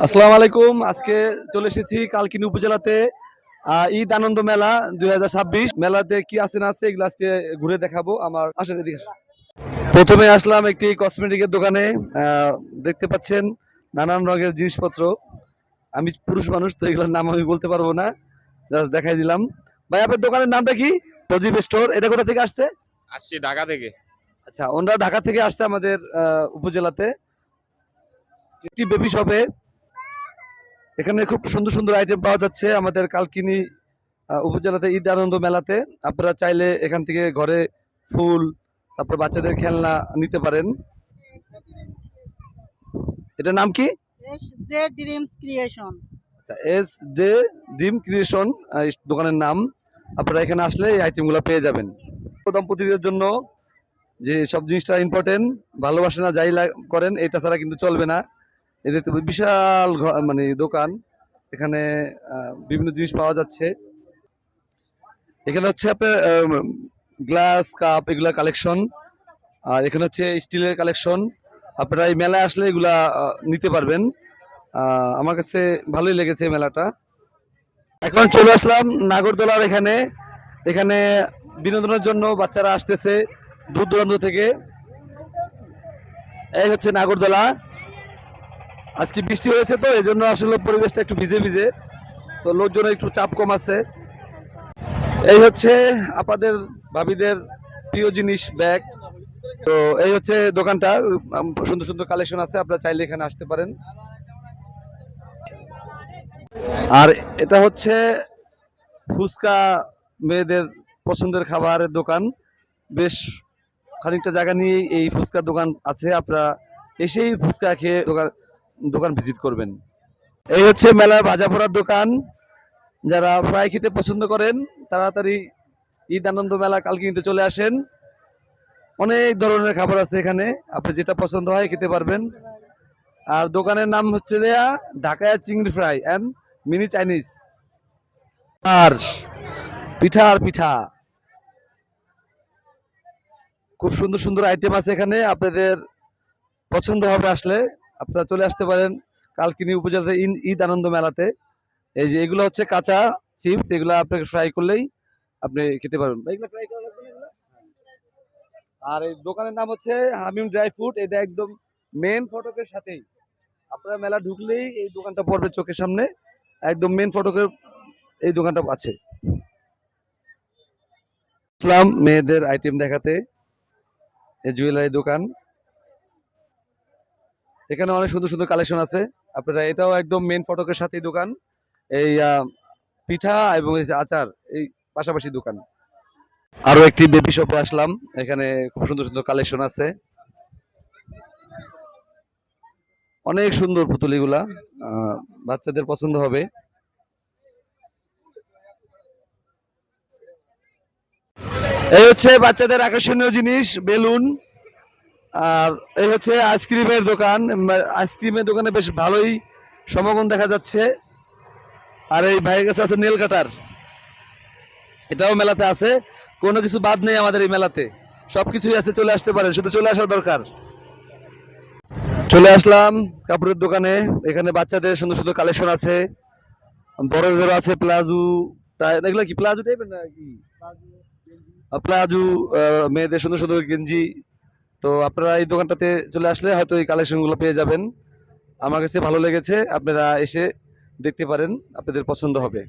আসসালামু আলাইকুম। আজকে চলে এসেছি কালকিনি উপজেলাতে ঈদ আনন্দ মেলা 2026। মেলাতে কি আছে না আছে এগুলো আজকে ঘুরে দেখাবো। আমার আসেন এদিকে আসেন। প্রথমে আসলাম একটি কসমেটিকের দোকানে। দেখতে পাচ্ছেন নানান রঙের জিনিসপত্র। আমি পুরুষ মানুষ, তো এগুলোর নাম আমি বলতে পারবো না, জাস্ট দেখাই দিলাম। ভাই, আপনার দোকানের নামটা কি? প্রদীপ স্টোর। এটা কোথা থেকে আসছে? আসছি ঢাকা থেকে। আচ্ছা, ওনারা ঢাকা থেকে আসছে আমাদের উপজেলাতে একটি বেবি শপে। এখানে খুব সুন্দর সুন্দর আইটেম পাওয়া যাচ্ছে আমাদের কালকিনি উপজেলাতে ঈদ আনন্দ মেলাতে। আপনারা চাইলে এখান থেকে ঘরে ফুল, তারপর বাচ্চাদের খেলনা নিতে পারেন। এটার নাম কি? S J dreams creation. আচ্ছা, এস ডে ড্রিম ক্রিয়েশন দোকানের নাম। আপনারা এখানে আসলে এই আইটেমগুলো পেয়ে যাবেন। দম্পতিদের জন্য যে সব জিনিসটা ইম্পর্টেন্ট, ভালোবাসা না যাই করেন এটা ছাড়া কিন্তু চলবে না। এদের তো বিশাল মানে দোকান। এখানে বিভিন্ন জিনিস পাওয়া যাচ্ছে। এখানে হচ্ছে আপনার গ্লাস কাপ এগুলা কালেকশন, আর এখানে হচ্ছে স্টিলের কালেকশন। আপনারা এই মেলায় আসলে এগুলা নিতে পারবেন। আমার কাছে ভালোই লেগেছে মেলাটা। এখন চলে আসলাম নাগরদোলার এখানে। এখানে বিনোদনের জন্য বাচ্চারা আসতেছে দূর দূরান্ত থেকে। এই হচ্ছে নাগরদোলা। আজকে বৃষ্টি হয়েছে, তো এই জন্য আসলে পরিবেশটা একটু ভিজে ভিজে, তো লোকজনের একটু চাপ কম আছে। এই হচ্ছে আপনাদের ভাবিদের প্রিয় জিনিস ব্যাগ। তো এই হচ্ছে দোকানটা। সুন্দর সুন্দর কালেকশন আছে, আপনারা চাইলে এখানে আসতে পারেন। আর এটা হচ্ছে ফুচকা, মেয়েদের পছন্দের খাবারের দোকান। বেশ খানিকটা জায়গা নিয়ে এই ফুচকার দোকান আছে। আপনারা এসেই ফুচকা খেয়ে দোকান ভিজিট করবেন। এই হচ্ছে মেলার ভাজা পোড়ার দোকান। যারা ফ্রাই খেতে পছন্দ করেন তাড়াতাড়ি ঈদ আনন্দ মেলা কালকিনিতে চলে আসেন। অনেক ধরনের খাবার আছে এখানে, আপনি যেটা পছন্দ হয় খেতে পারবেন। আর দোকানের নাম হচ্ছে ঢাকায়া চিংড়ি ফ্রাই অ্যান্ড মিনি চাইনিজ। আর পিঠা আর পিঠা, খুব সুন্দর সুন্দর আইটেম আছে এখানে, আপনাদের পছন্দ হবে। আসলে আপনারা চলে আসতে পারেন কালকিনি উপজেলাতে ঈদ আনন্দ মেলাতে। এই যে এগুলো হচ্ছে কাঁচা চিপস, এগুলো আপনাকে ফ্রাই করলেই আপনি খেতে পারবেন। এগুলো ফ্রাই করা লাগবে না এগুলো? আর এই দোকানের নাম হচ্ছে হামিম ড্রাই ফ্রুট। এটা একদম মেন ফটকের সাথেই, আপনারা মেলা ঢুকলেই এই দোকানটা পড়বে চোখের সামনে। একদম মেন ফটকের এই দোকানটা আছে। ইসলাম মেয়েদের আইটেম দেখাতে, এই জুয়েলারি দোকান। এখানে অনেক সুন্দর সুন্দর কালেকশন আছে। আপনারা এটাও একদম মেন ফটকের সাথেই দোকান। এই পিঠা এবং আচার এই পাশাপাশি দোকান। আরো একটি বেবি শপে আসলাম। এখানে খুব সুন্দর সুন্দর কালেকশন আছে, অনেক সুন্দর পুতুলিগুলা, বাচ্চাদের পছন্দ হবে। এই হচ্ছে বাচ্চাদের আকর্ষণীয় জিনিস, বেলুন। আর এই হচ্ছে আইসক্রিমের দোকান। আইসক্রিমের দোকানে বেশ ভালোই সমাগম দেখা যাচ্ছে। আর এই ভাইয়ের কাছে আছে নেল কাটার, এটাও মেলাতে আছে। কোনো কিছু বাদ নেই আমাদের এই মেলাতে, সবকিছুই আছে। চলে আসতে পারেন, শুধু চলে আসা দরকার। চলে আসলাম কাপড়ের দোকানে। এখানে বাচ্চাদের সুন্দর সুন্দর কালেকশন আছে, বড়দেরও আছে। প্লাজো, এগুলো কি প্লাজো টাইপের নাকি? প্লাজো, মেয়েদের সুন্দর সুন্দর গেঞ্জি। তো আপনারা এই দোকানটাতে চলে আসলে হয়তো এই কালেকশনগুলো পেয়ে যাবেন। আমার কাছে ভালো লেগেছে, আপনারা এসে দেখতে পারেন, আপনাদের পছন্দ হবে।